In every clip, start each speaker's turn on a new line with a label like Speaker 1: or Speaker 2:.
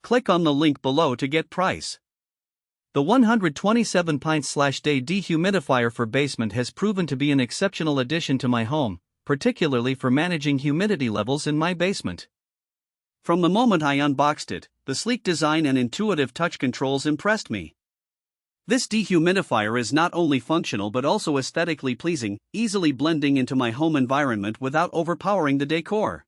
Speaker 1: Click on the link below to get price. The 127 pints/day dehumidifier for basement has proven to be an exceptional addition to my home, particularly for managing humidity levels in my basement. From the moment I unboxed it, the sleek design and intuitive touch controls impressed me. This dehumidifier is not only functional but also aesthetically pleasing, easily blending into my home environment without overpowering the decor.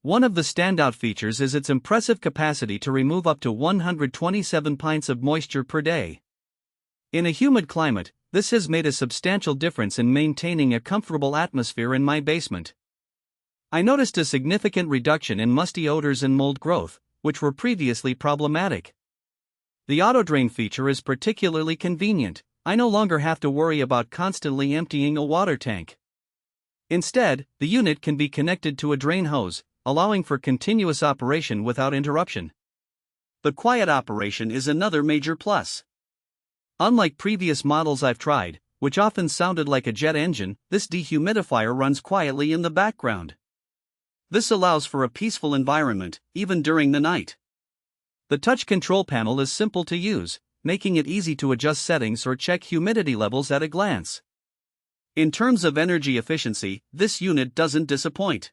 Speaker 1: One of the standout features is its impressive capacity to remove up to 127 pints of moisture per day. In a humid climate, this has made a substantial difference in maintaining a comfortable atmosphere in my basement. I noticed a significant reduction in musty odors and mold growth, which were previously problematic. The auto-drain feature is particularly convenient. I no longer have to worry about constantly emptying a water tank. Instead, the unit can be connected to a drain hose, allowing for continuous operation without interruption. The quiet operation is another major plus. Unlike previous models I've tried, which often sounded like a jet engine, this dehumidifier runs quietly in the background. This allows for a peaceful environment, even during the night. The touch control panel is simple to use, making it easy to adjust settings or check humidity levels at a glance. In terms of energy efficiency, this unit doesn't disappoint.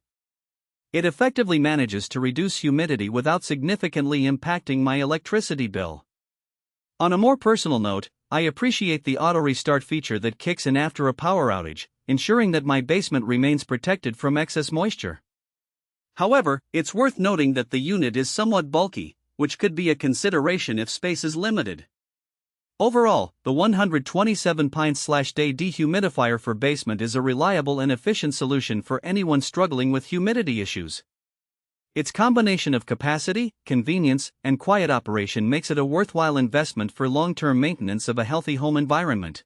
Speaker 1: It effectively manages to reduce humidity without significantly impacting my electricity bill. On a more personal note, I appreciate the auto restart feature that kicks in after a power outage, ensuring that my basement remains protected from excess moisture. However, it's worth noting that the unit is somewhat bulky, which could be a consideration if space is limited. Overall, the 127 pints/day dehumidifier for basement is a reliable and efficient solution for anyone struggling with humidity issues. Its combination of capacity, convenience, and quiet operation makes it a worthwhile investment for long-term maintenance of a healthy home environment.